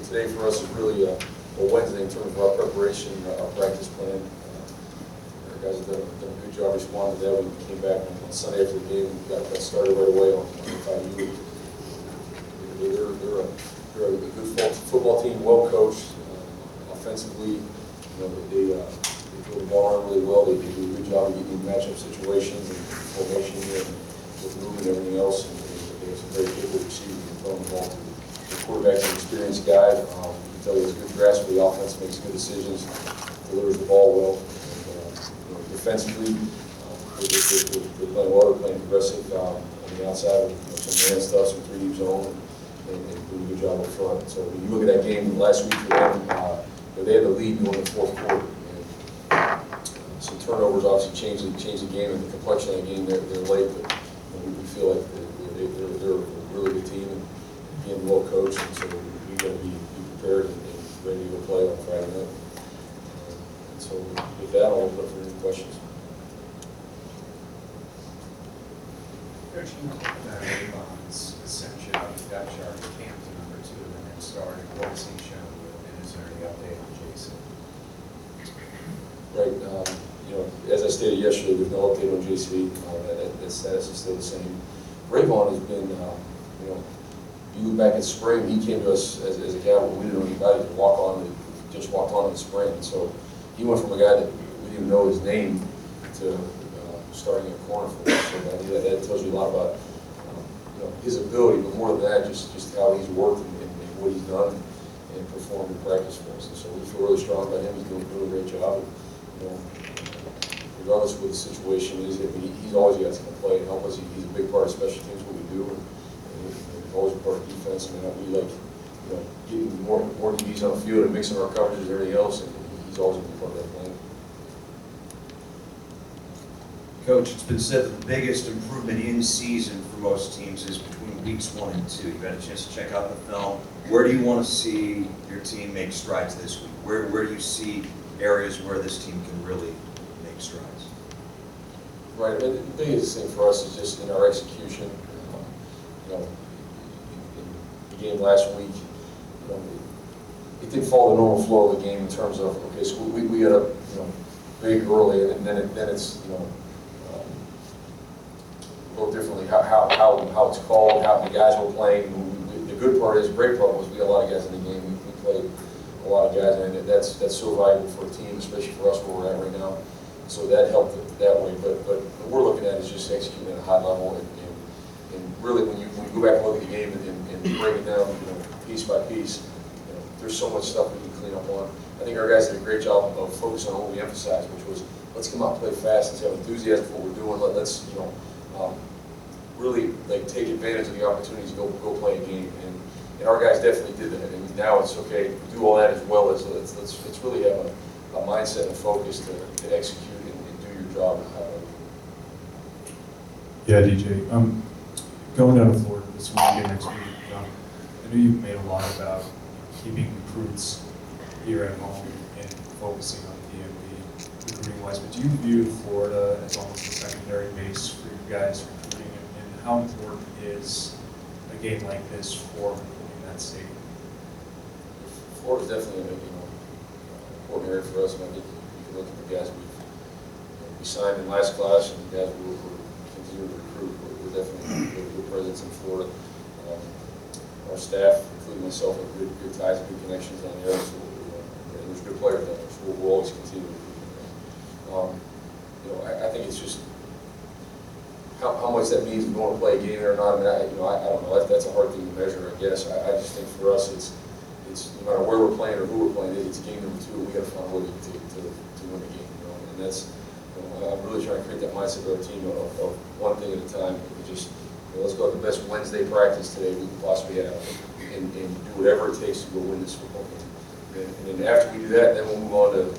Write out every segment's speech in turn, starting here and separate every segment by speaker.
Speaker 1: today for us is really a Wednesday in terms of our preparation, our practice plan. Our guys have done a good job responding to that. We came back on Sunday after the game and got started right away on FIU. They're a good football team, well coached, offensively. They throw the ball around really well. They do a good job of getting in matchup situations and formation and with movement and everything else. And they have some very capable receivers and throwing the ball to the quarterback's an experienced guy. You can tell he has good grasp of the offense, makes good decisions, delivers the ball well. And, defensively, they're playing well. They're playing aggressive on the outside with some man stuff, some 3-deep zone, and doing a good job up front. So when you look at that game last week for them, they had the lead going in the fourth quarter. Some turnovers obviously changed the game and the complexion of the game. They're late, but we feel like they're a really good team and being well coached, and so we got to be prepared and ready to go play on Friday night. And so with that, I'll open up for any questions.
Speaker 2: Coach, you talked about Avon's ascension up the depth chart, camp to number 2, and then starting. What has he shown, and is there any update on Jason?
Speaker 1: Right. As I stated yesterday, there's no update on JC. That status is still the same. Rayvon has been, you look back in spring, he came to us as a guy we didn't know anybody to just walked on in the spring. And so he went from a guy that we didn't even know his name to starting at corner for us. So that tells you a lot about his ability, but more than that, just how he's worked and what he's done and performed in practice for us. And so we feel really strong about him. He's doing a really great job. Regardless of what the situation is, he's always got to play and help us. He's a big part of special teams, what we do, and he's always a part of defense. And we like getting more DBs on the field and mixing our coverages and everything else, and he's always a big part of that plan.
Speaker 3: Coach, it's been said that the biggest improvement in season for most teams is between weeks 1 and 2. You've had a chance to check out the film. Where do you want to see your team make strides this week? Where do you see areas where this team can really make strides?
Speaker 1: Right. The biggest thing for us is just in our execution. In the game last week, it didn't follow the normal flow of the game in terms of, okay, so we got up big early, and then it's a little differently how it's called, how the guys were playing. The good part is, great part was we got a lot of guys in the game. We played a lot of guys, and that's so valuable for a team, especially for us where we're at right now. So that helped that way. But what we're looking at is just executing at a high level, and really when you go back and look at the game and break it down, piece by piece, there's so much stuff we can clean up on. I think our guys did a great job of focusing on what we emphasized, which was let's come out and play fast, let's have enthusiasm for what we're doing. Let's really take advantage of the opportunities to go play a game. And our guys definitely did that. And now it's okay to do all that as well as let's really have a mindset and focus to execute and do your job.
Speaker 4: Yeah, DJ. Going down to Florida this week and next week, I know you've made a lot about keeping recruits here at home and focusing on DMV recruiting-wise, but do you view Florida as almost a secondary base for you guys recruiting, and how important is a game like this for recruiting that state?
Speaker 1: Florida's definitely an important area for us, and I think you can look at the guys we signed in last class and the guys we're continuing to recruit. We're definitely a good presence in Florida. Our staff, including myself, have good ties and good connections down there. So, and there's good players down there, so we'll always continue to recruit. I think it's just how much that means going to play a game or not. I mean, I don't know. That's a hard thing to measure, I guess. I just think for us, it's no matter where we're playing or who we're playing, it's game number 2. We got to find a way to win the game. And that's I'm really trying to create that mindset with our team of one thing at a time. Let's go at the best Wednesday practice today we can possibly have, and do whatever it takes to go win this football game. And then after we do that, then we'll move on to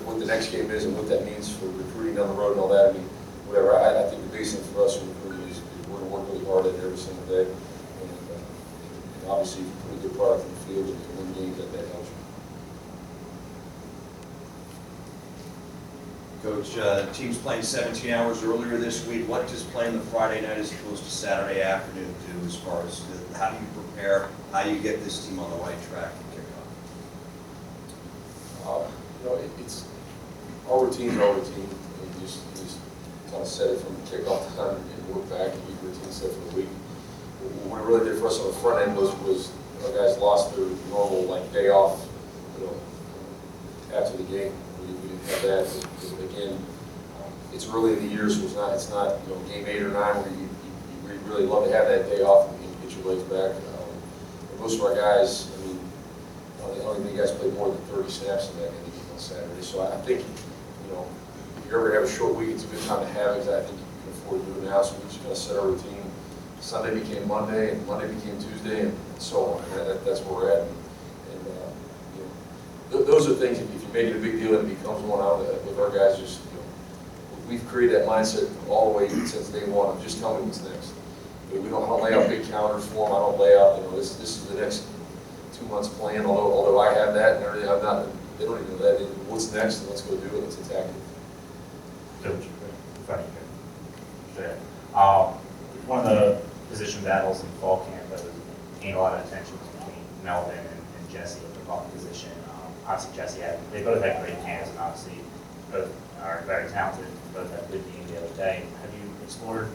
Speaker 1: what the next game is and what that means for recruiting down the road and all that. I mean, whatever. I think the biggest thing for us in recruiting is we're going to work really hard at it every single day. And obviously, if you put a good product in the field and you win games, that helps you.
Speaker 3: Coach, team's playing 17 hours earlier this week. What does playing the Friday night as opposed to Saturday afternoon do as far as how do you prepare, how do you get this team on the right track to kick off?
Speaker 1: It's our routine's our routine. You just kind of set it from kickoff time and work back and keep your routine set for the week. What it really did for us on the front end was our guys lost their normal day off, after the game. We didn't have that. But again, it's early in the year, so it's not game 8 or 9 where you really love to have that day off and get your legs back. And most of our guys, I don't think you guys played more than 30 snaps in the game on Saturday. So I think, if you ever have a short week, it's a good time to have it. I think you can afford to do it now. So we just kind of set our routine. Sunday became Monday, and Monday became Tuesday, and so on. And that's where we're at. Those are things, if you make it a big deal and it becomes one out with our guys, we've created that mindset all the way since day one of just tell me what's next. I don't lay out big calendars for them. I don't lay out, this is the next 2 months plan, although I have that and everything. They don't even know that. What's next, and let's go do it, let's attack it.
Speaker 5: Coach, funny. Sure. One of the position battles in fall camp that was gained a lot of attention between Melvin and Jesse at the guard position. Obviously, they both had great camps, and obviously both are very talented. Both had good games the other day. Have you explored,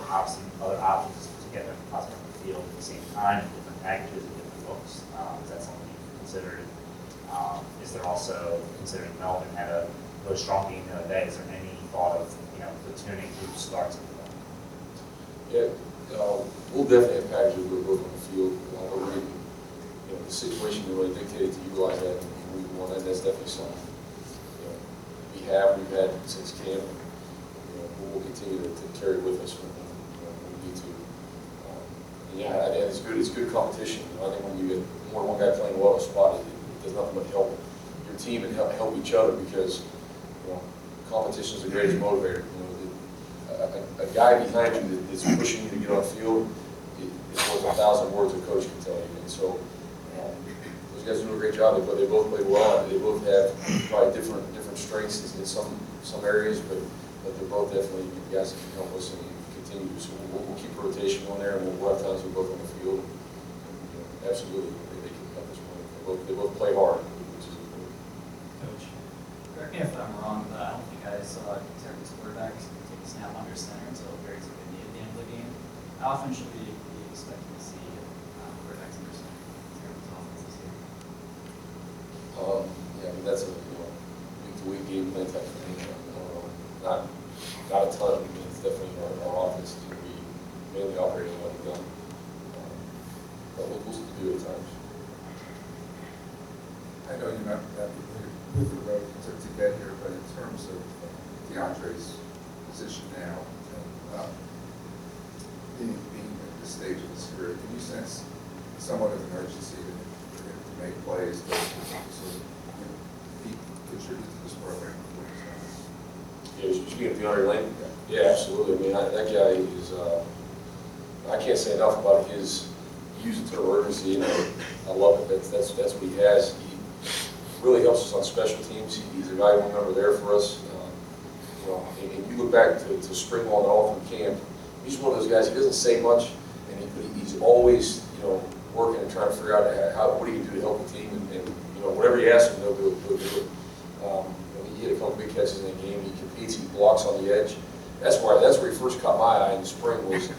Speaker 5: obviously other options to get them possibly on the field at the same time, different packages and different looks? Is that something you've considered? Is there also, considering Melvin had a really strong game the other day, is there any thought of platooning who starts at the moment?
Speaker 1: Yeah, we'll definitely have packages with both on the field. The situation really dictated to utilize that in week 1, and that's definitely something we've had since camp. We'll continue to carry with us when we need to. It's good competition. I think when you get more than one guy playing well in a spot, it does nothing but help your team and help each other, because competition is the greatest motivator. A guy behind you that's pushing you to get on the field is worth 1,000 words a coach can tell you. And so those guys do a great job. They both play well. They both have probably different strengths in some areas, but they're both definitely guys that can help us and continue. So we'll keep a rotation on there, and we'll have times we're both on the field. Absolutely, they can help us win. They both play hard, which is important.
Speaker 6: Coach, correct me if I'm wrong, but I don't think I saw Terry's quarterback take a snap under center until very near the end of the game. How often should we be expecting to see quarterbacks under center in Terry's offense this year?
Speaker 1: That's a week-to-week game plan type thing. Not a ton. It's definitely our offense is going to be mainly operating on the gun. But we'll do it at times.
Speaker 7: I know you're not that move the road to get here, but in terms of DeAndre's position now, and being at this stage of his career, can you sense somewhat of an urgency to make plays that sort of contribute to this program?
Speaker 1: Yeah, speaking of DeAndre Lane, yeah, absolutely. That guy is. I can't say enough about his use of urgency. I love it. That's what he has. He really helps us on special teams. He's a valuable member there for us. And you look back to spring ball and all from camp. He's one of those guys. He doesn't say much, but he's always working and trying to figure out what he can do to help the team. And whatever you ask him, he'll do it. He had a couple big catches in the game. He competes. He blocks on the edge. That's where he first caught my eye in the spring. Was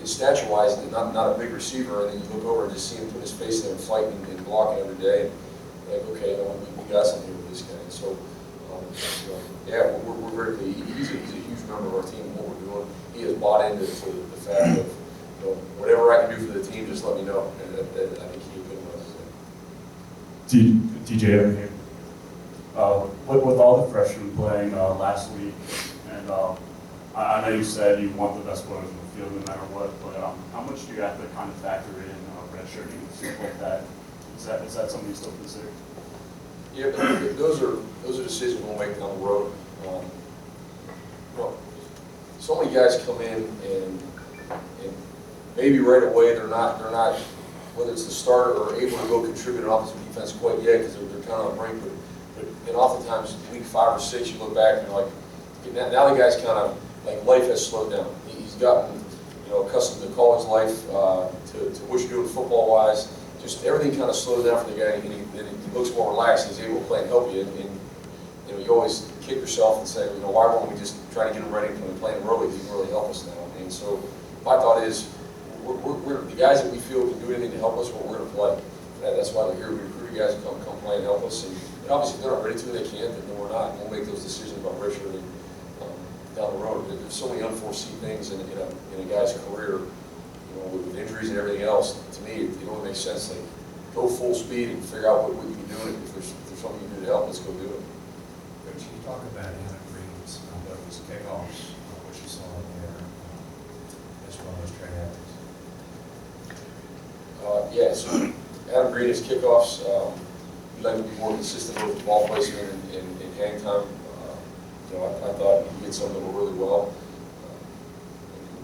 Speaker 1: his stature-wise, not a big receiver, and then you look over and just see him put his face there and fighting and blocking every day. And okay, we got something here with this guy. And so, we're very pleased. He's a huge member of our team and what we're doing. He has bought into the fact of whatever I can do for the team, just let me know. And I think he's a good one.
Speaker 4: DJ over here. With all the freshmen playing last week, and I know you said you want the best players in the field no matter what, but how much do you have to kind of factor in redshirting and stuff like that? Is that something you still consider?
Speaker 1: Yeah, but those are decisions we'll make down the road. So many guys come in and maybe right away they're not whether it's the starter or able to go contribute on offensive defense quite yet because they're kind of on the brink. But and oftentimes week 5 or 6, you look back and you're like, okay, now the guy's kind of, like, life has slowed down. He's gotten, accustomed to college life, to what you're doing football-wise. Just everything kind of slows down for the guy, and he looks more relaxed, and he's able to play and help you. And you always kick yourself and say, why weren't we just trying to get him ready and play him early? He can really help us now. And so my thought is, we're the guys that we feel can do anything to help us, we're going to play. That's why we're here. We recruit guys to come play and help us. And obviously, if they're not ready to, they can't, and then we're not. We'll make those decisions about redshirting down the road. There's so many unforeseen things in a guy's career, with injuries and everything else. To me, it only makes sense. Like, go full speed and figure out what we can do. And if there's something you can do to help, let's go do it.
Speaker 2: Coach, you talk about Anna Green's, those kickoffs, what you saw there, as well as Trey Evans.
Speaker 1: Yeah, so Adam Green is kickoffs. We'd like to be more consistent with ball placement and hang time. I thought he did some that were really well,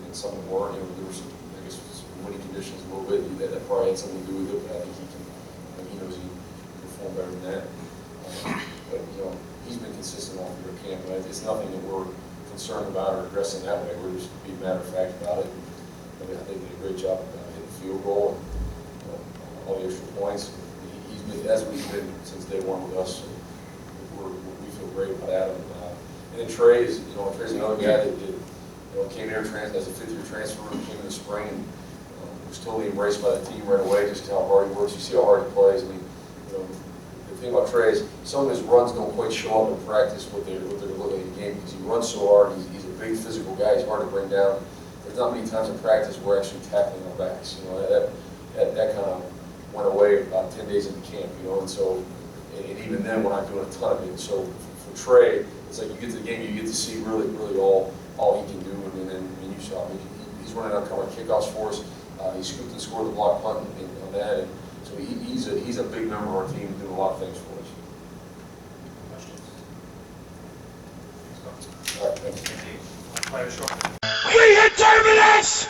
Speaker 1: and some that weren't. There were some, I guess, some winning conditions a little bit. That probably had something to do with it, but I think he knows he can perform better than that. But he's been consistent all through camp. Right? It's nothing that we're concerned about or addressing that way. We're just being matter of fact about it. I think he did a great job hitting the field goal and all the extra points. That's what he's been since day one with us. So we feel great about Adam. And then Trey's another guy that came here as a 5th-year transfer, came in the spring, and was totally embraced by the team right away. Just how hard he works. You see how hard he plays. I mean, the thing about Trey is some of his runs don't quite show up in practice what they're looking at the game because he runs so hard. He's a big physical guy. He's hard to bring down. There's not many times in practice we're actually tackling our backs. That kind of went away about 10 days into camp. And so, and even then we're not doing a ton of it. So for Trey, it's like you get to the game, you get to see really all he can do, and you saw him. He's running out cover kickoffs for us. He scooped and scored the block punt on that, and so he's a big member of our team, doing a lot of things for us.
Speaker 5: Questions?
Speaker 1: All right, thank you.
Speaker 5: Player short.
Speaker 8: We hit terminus!